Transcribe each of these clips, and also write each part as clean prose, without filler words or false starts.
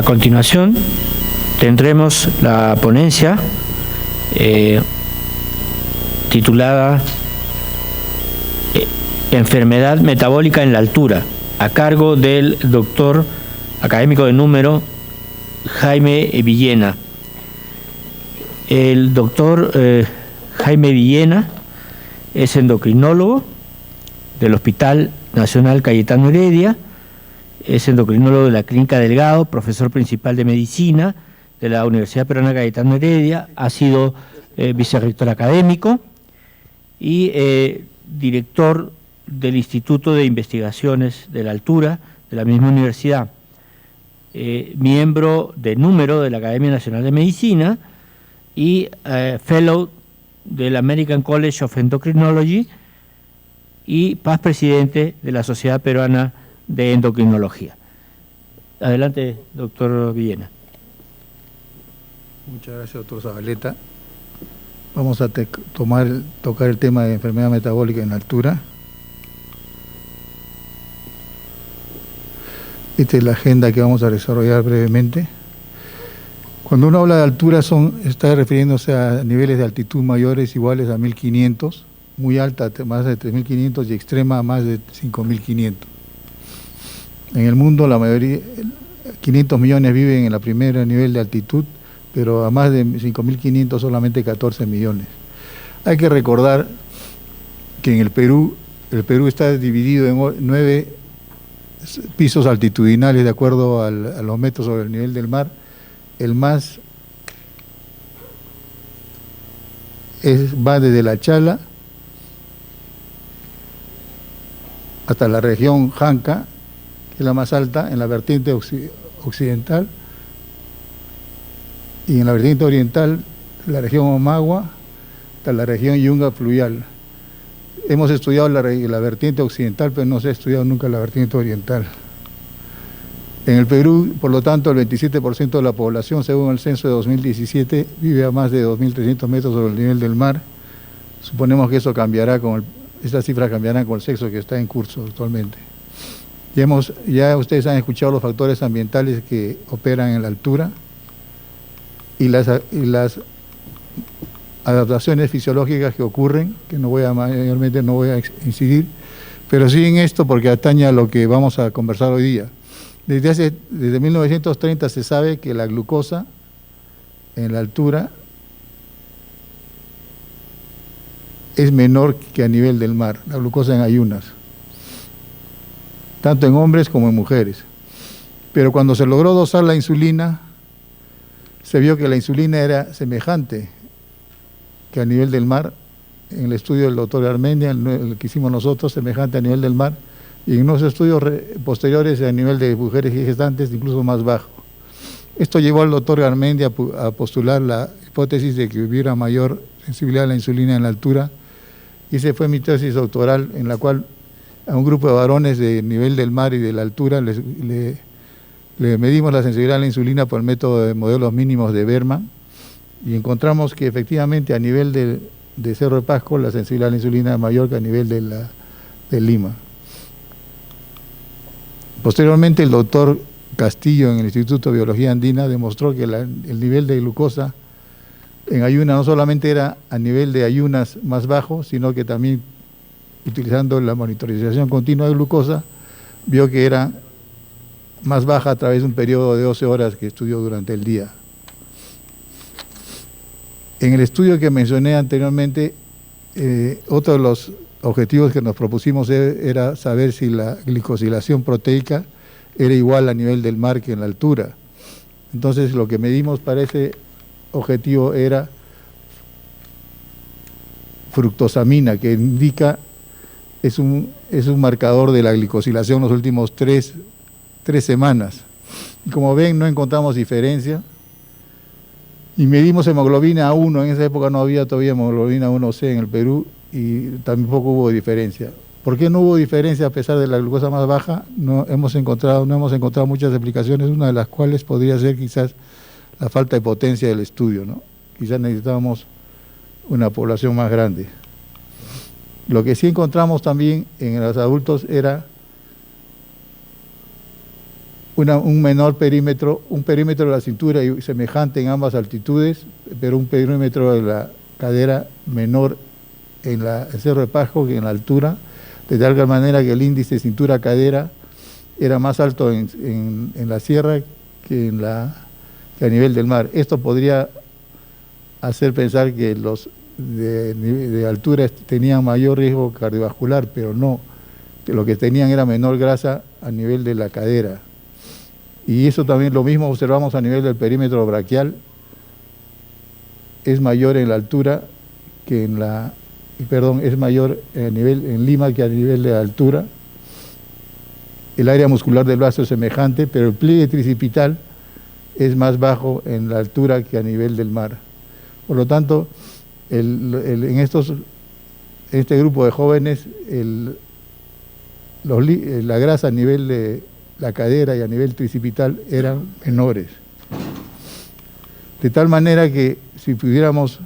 A continuación, tendremos la ponencia titulada Enfermedad metabólica en la altura, a cargo del doctor académico de número Jaime Villena. El doctor Jaime Villena es endocrinólogo del Hospital Nacional Cayetano Heredia, es endocrinólogo de la Clínica Delgado, profesor principal de Medicina de la Universidad Peruana Cayetano Heredia, ha sido vicerrector académico y director del Instituto de Investigaciones de la Altura de la misma universidad, miembro de número de la Academia Nacional de Medicina y fellow del American College of Endocrinology y past presidente de la Sociedad Peruana de Endocrinología. Adelante, doctor Villena. Muchas gracias, doctor Zabaleta. Vamos a tocar el tema de enfermedad metabólica en la altura. Esta es la agenda que vamos a desarrollar brevemente. Cuando uno habla de altura está refiriéndose a niveles de altitud mayores iguales a 1500, muy alta más de 3500 y extrema más de 5500. En el mundo la mayoría, 500 millones viven en el primer nivel de altitud, pero a más de 5500 solamente 14 millones. Hay que recordar que en el Perú está dividido en 9 pisos altitudinales de acuerdo a los metros sobre el nivel del mar. El más va desde La Chala hasta la región Janca, que es la más alta en la vertiente occidental, y en la vertiente oriental la región Omagua hasta la región Yunga fluvial. Hemos estudiado la vertiente occidental, pero no se ha estudiado nunca la vertiente oriental. En el Perú, por lo tanto, el 27% de la población, según el censo de 2017, vive a más de 2.300 metros sobre el nivel del mar. Suponemos que eso cambiará estas cifras cambiarán con el sexo que está en curso actualmente. Ya ustedes han escuchado los factores ambientales que operan en la altura y las adaptaciones fisiológicas que ocurren, que mayormente no voy a incidir, pero sí en esto porque atañe a lo que vamos a conversar hoy día. Desde 1930 se sabe que la glucosa en la altura es menor que a nivel del mar, la glucosa en ayunas, tanto en hombres como en mujeres. Pero cuando se logró dosar la insulina, se vio que la insulina era semejante que a nivel del mar, en el estudio del doctor Armendia, el que hicimos nosotros, semejante a nivel del mar, y en unos estudios posteriores a nivel de mujeres y gestantes incluso más bajo. Esto llevó al doctor Armendia a postular la hipótesis de que hubiera mayor sensibilidad a la insulina en la altura, y esa fue mi tesis doctoral, en la cual a un grupo de varones de nivel del mar y de la altura le medimos la sensibilidad a la insulina por el método de modelos mínimos de Berman, y encontramos que efectivamente a nivel de Cerro de Pasco la sensibilidad a la insulina es mayor que a nivel de Lima. Posteriormente el doctor Castillo en el Instituto de Biología Andina demostró que el nivel de glucosa en ayunas no solamente era a nivel de ayunas más bajo, sino que también utilizando la monitorización continua de glucosa, vio que era más baja a través de un periodo de 12 horas que estudió durante el día. En el estudio que mencioné anteriormente, otro de los objetivos que nos propusimos era saber si la glicosilación proteica era igual a nivel del mar que en la altura. Entonces lo que medimos para ese objetivo era fructosamina, que es un marcador de la glicosilación los últimos tres semanas. Y como ven, no encontramos diferencia. Y medimos hemoglobina A1, en esa época no había todavía hemoglobina 1C en el Perú, y tampoco hubo diferencia. ¿Por qué no hubo diferencia a pesar de la glucosa más baja? No hemos encontrado muchas explicaciones, una de las cuales podría ser quizás la falta de potencia del estudio, ¿no? Quizás necesitábamos una población más grande. Lo que sí encontramos también en los adultos era un menor perímetro, un perímetro de la cintura semejante en ambas altitudes, pero un perímetro de la cadera menor en el Cerro de Pasco que en la altura, de tal manera que el índice cintura-cadera era más alto en la sierra que a nivel del mar. Esto podría hacer pensar que los de altura tenían mayor riesgo cardiovascular, pero no, que lo que tenían era menor grasa a nivel de la cadera. Y eso también lo mismo observamos a nivel del perímetro braquial, es mayor en la altura que es mayor en Lima que a nivel de altura. El área muscular del brazo es semejante, pero el pliegue tricipital es más bajo en la altura que a nivel del mar. Por lo tanto, en este grupo de jóvenes, la grasa a nivel de la cadera y a nivel tricipital eran menores. De tal manera que si pudiéramos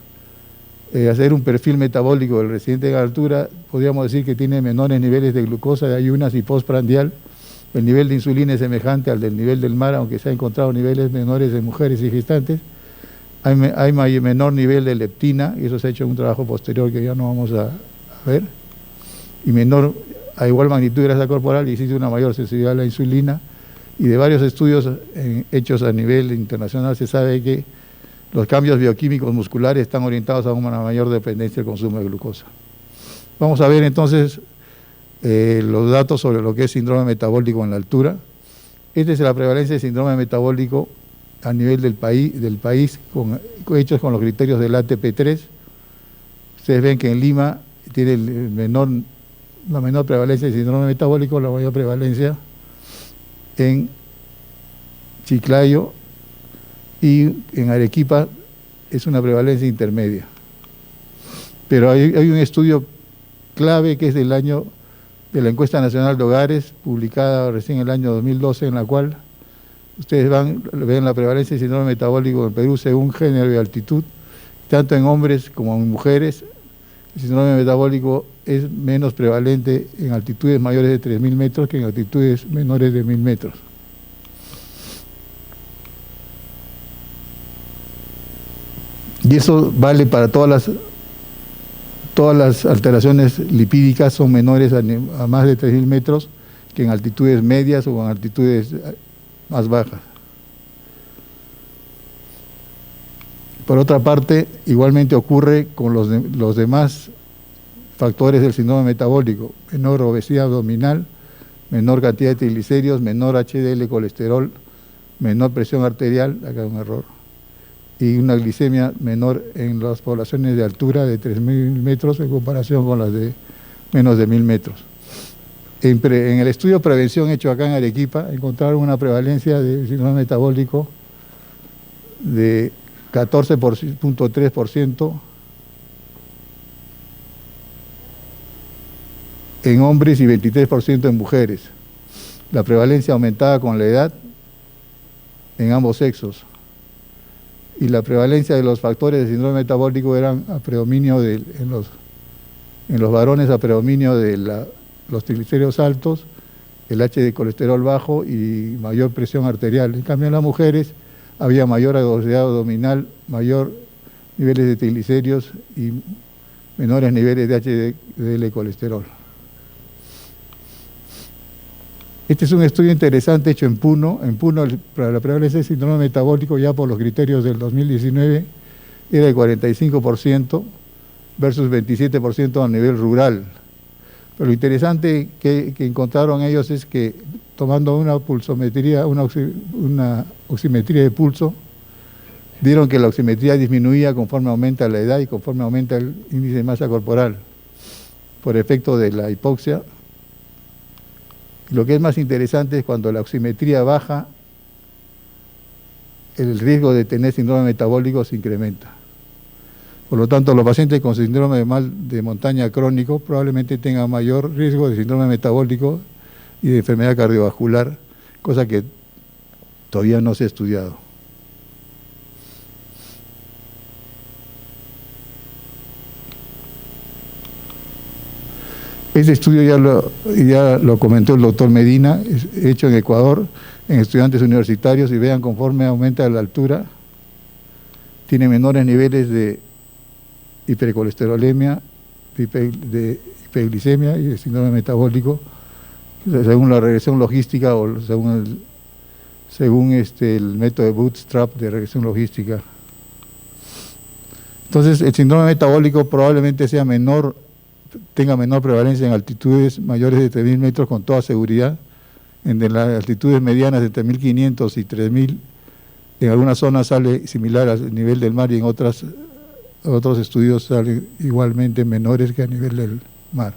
hacer un perfil metabólico del residente en altura, podríamos decir que tiene menores niveles de glucosa, de ayunas y postprandial. El nivel de insulina es semejante al del nivel del mar, aunque se han encontrado niveles menores en mujeres y gestantes. Hay menor nivel de leptina, y eso se ha hecho en un trabajo posterior que ya no vamos a ver, y menor, a igual magnitud de grasa corporal, y existe una mayor sensibilidad a la insulina, y de varios estudios hechos a nivel internacional se sabe que los cambios bioquímicos musculares están orientados a una mayor dependencia del consumo de glucosa. Vamos a ver entonces los datos sobre lo que es síndrome metabólico en la altura. Esta es la prevalencia de síndrome metabólico a nivel del país hechos con los criterios del ATP3. Ustedes ven que en Lima tiene la menor prevalencia de síndrome metabólico, la mayor prevalencia en Chiclayo, y en Arequipa es una prevalencia intermedia. Pero hay un estudio clave que es del año de la Encuesta Nacional de Hogares, publicada recién en el año 2012, en la cual ustedes ven la prevalencia de síndrome metabólico en Perú según género y altitud, tanto en hombres como en mujeres. El síndrome metabólico es menos prevalente en altitudes mayores de 3.000 metros que en altitudes menores de 1.000 metros. Y eso vale para todas las alteraciones lipídicas, son menores a más de 3.000 metros que en altitudes medias o en altitudes más bajas. Por otra parte, igualmente ocurre con los demás factores del síndrome metabólico: menor obesidad abdominal, menor cantidad de triglicéridos, menor HDL colesterol, menor presión arterial, acá hay un error, y una glicemia menor en las poblaciones de altura de 3.000 metros en comparación con las de menos de 1.000 metros. En el estudio de prevención hecho acá en Arequipa, encontraron una prevalencia de síndrome metabólico de 14.3% en hombres y 23% en mujeres. La prevalencia aumentaba con la edad en ambos sexos. Y la prevalencia de los factores de síndrome metabólico eran a predominio en los varones, a predominio de los triglicéridos altos, el HDL colesterol bajo y mayor presión arterial. En cambio, en las mujeres había mayor obesidad abdominal, mayor niveles de triglicéridos y menores niveles de HDL colesterol. Este es un estudio interesante hecho en Puno. En Puno, para la prevalencia de síndrome metabólico, ya por los criterios del 2019, era de 45% versus 27% a nivel rural. Pero lo interesante que encontraron ellos es que, tomando una pulsometría, una oximetría de pulso, vieron que la oximetría disminuía conforme aumenta la edad y conforme aumenta el índice de masa corporal, por efecto de la hipoxia. Lo que es más interesante es cuando la oximetría baja, el riesgo de tener síndrome metabólico se incrementa. Por lo tanto, los pacientes con síndrome de mal de montaña crónico probablemente tengan mayor riesgo de síndrome metabólico y de enfermedad cardiovascular, cosa que todavía no se ha estudiado. Este estudio ya lo comentó el doctor Medina, es hecho en Ecuador, en estudiantes universitarios, y vean, conforme aumenta la altura, tiene menores niveles de hipercolesterolemia, de hiperglicemia y de síndrome metabólico, según la regresión logística o según el método de Bootstrap de regresión logística. Entonces, el síndrome metabólico probablemente tenga menor prevalencia en altitudes mayores de 3.000 metros con toda seguridad. En las altitudes medianas de 3.500 y 3.000, en algunas zonas sale similar al nivel del mar y en otros estudios salen igualmente menores que a nivel del mar.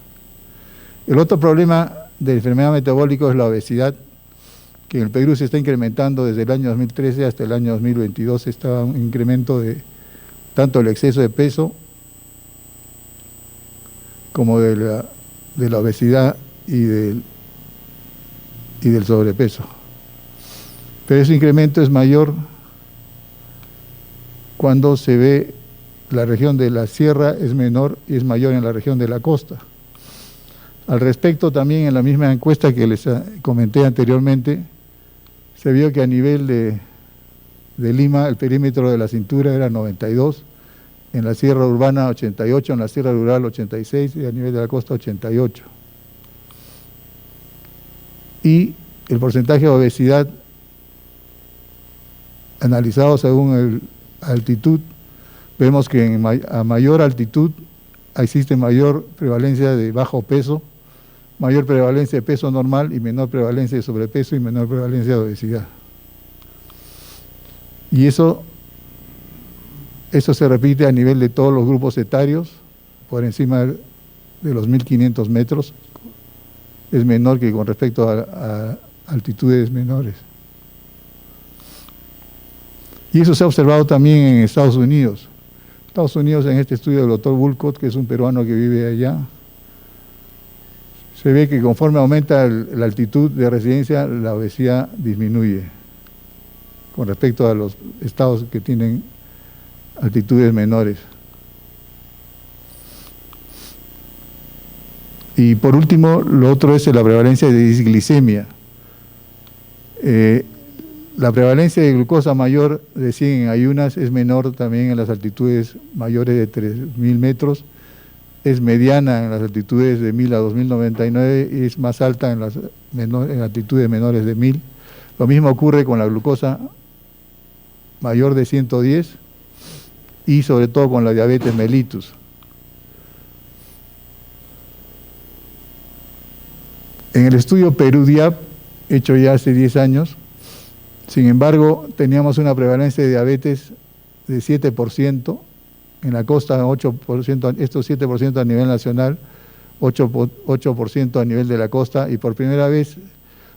El otro problema de la enfermedad metabólica es la obesidad, que en el Perú se está incrementando desde el año 2013 hasta el año 2022, está un incremento de tanto el exceso de peso como de la obesidad y del sobrepeso. Pero ese incremento es mayor cuando se ve la región de la sierra es menor y es mayor en la región de la costa. Al respecto, también en la misma encuesta que les comenté anteriormente, se vio que a nivel de Lima el perímetro de la cintura era 92, en la sierra urbana 88, en la sierra rural 86 y a nivel de la costa 88. Y el porcentaje de obesidad analizado según la altitud, vemos que a mayor altitud existe mayor prevalencia de bajo peso, mayor prevalencia de peso normal y menor prevalencia de sobrepeso y menor prevalencia de obesidad. Y eso se repite a nivel de todos los grupos etarios, por encima de los 1.500 metros, es menor que con respecto a altitudes menores. Y eso se ha observado también en Estados Unidos. Estados Unidos, en este estudio del doctor Woolcott, que es un peruano que vive allá, se ve que conforme aumenta la altitud de residencia, la obesidad disminuye con respecto a los estados que tienen altitudes menores. Y por último, lo otro es la prevalencia de disglicemia. La prevalencia de glucosa mayor de 100 en ayunas es menor también en las altitudes mayores de 3.000 metros, es mediana en las altitudes de 1.000 a 2.099 y es más alta en altitudes menores de 1.000. Lo mismo ocurre con la glucosa mayor de 110 y sobre todo con la diabetes mellitus. En el estudio Perú-DIAP, hecho ya hace 10 años, sin embargo, teníamos una prevalencia de diabetes de 7%, en la costa 8%, estos 7% a nivel nacional, 8% a nivel de la costa, y por primera vez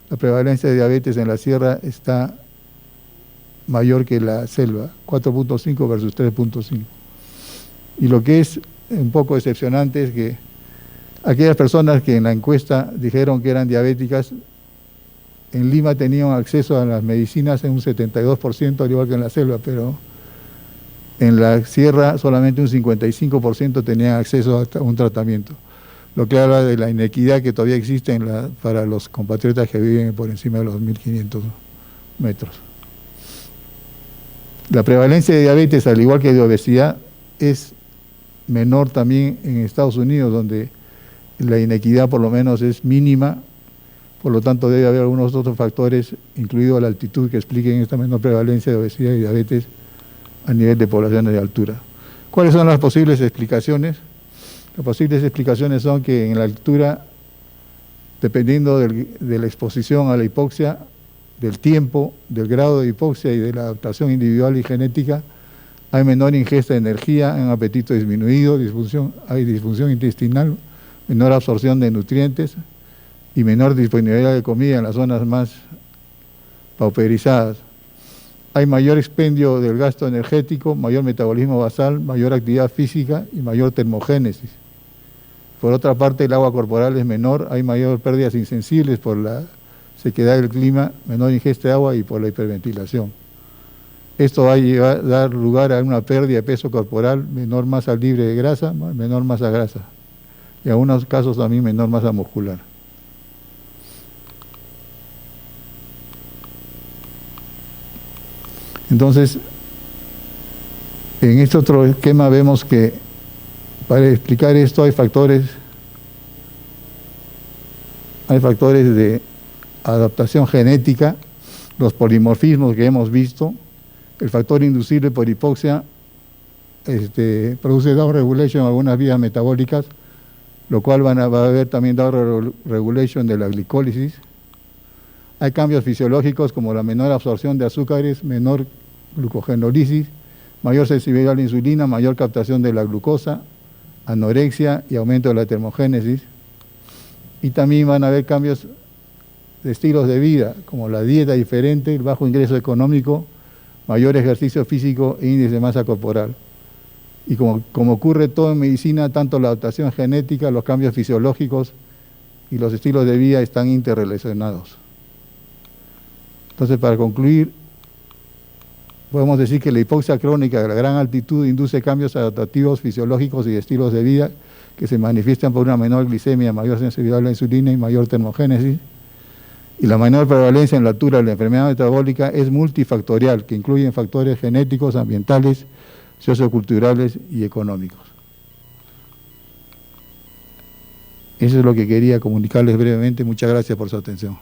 la prevalencia de diabetes en la sierra está mayor que la selva, 4.5 versus 3.5. Y lo que es un poco decepcionante es que aquellas personas que en la encuesta dijeron que eran diabéticas, en Lima tenían acceso a las medicinas en un 72%, al igual que en la selva, pero en la sierra solamente un 55% tenían acceso a un tratamiento, lo que habla de la inequidad que todavía existe para los compatriotas que viven por encima de los 1.500 metros. La prevalencia de diabetes, al igual que de obesidad, es menor también en Estados Unidos, donde la inequidad por lo menos es mínima. Por lo tanto, debe haber algunos otros factores, incluido la altitud, que expliquen esta menor prevalencia de obesidad y diabetes a nivel de poblaciones de altura. ¿Cuáles son las posibles explicaciones? Las posibles explicaciones son que en la altura, dependiendo de la exposición a la hipoxia, del tiempo, del grado de hipoxia y de la adaptación individual y genética, hay menor ingesta de energía, un apetito disminuido, hay disfunción intestinal, menor absorción de nutrientes y menor disponibilidad de comida en las zonas más pauperizadas. Hay mayor expendio del gasto energético, mayor metabolismo basal, mayor actividad física y mayor termogénesis. Por otra parte, el agua corporal es menor, hay mayor pérdidas insensibles por la sequedad del clima, menor ingesta de agua y por la hiperventilación. Esto va a dar lugar a una pérdida de peso corporal, menor masa libre de grasa, menor masa grasa. y en algunos casos también menor masa muscular. Entonces, en este otro esquema vemos que para explicar esto hay factores de adaptación genética, los polimorfismos que hemos visto, el factor inducible por hipoxia produce down regulation en algunas vías metabólicas, lo cual va a haber también down regulation de la glicólisis. Hay cambios fisiológicos como la menor absorción de azúcares, menor glucogenólisis, mayor sensibilidad a la insulina, mayor captación de la glucosa, anorexia y aumento de la termogénesis. Y también van a haber cambios de estilos de vida, como la dieta diferente, el bajo ingreso económico, mayor ejercicio físico e índice de masa corporal. Y como ocurre todo en medicina, tanto la adaptación genética, los cambios fisiológicos y los estilos de vida están interrelacionados. Entonces, para concluir, podemos decir que la hipoxia crónica de la gran altitud induce cambios adaptativos fisiológicos y estilos de vida que se manifiestan por una menor glicemia, mayor sensibilidad a la insulina y mayor termogénesis. Y la menor prevalencia en la altura de la enfermedad metabólica es multifactorial, que incluyen factores genéticos, ambientales, socioculturales y económicos. Eso es lo que quería comunicarles brevemente. Muchas gracias por su atención.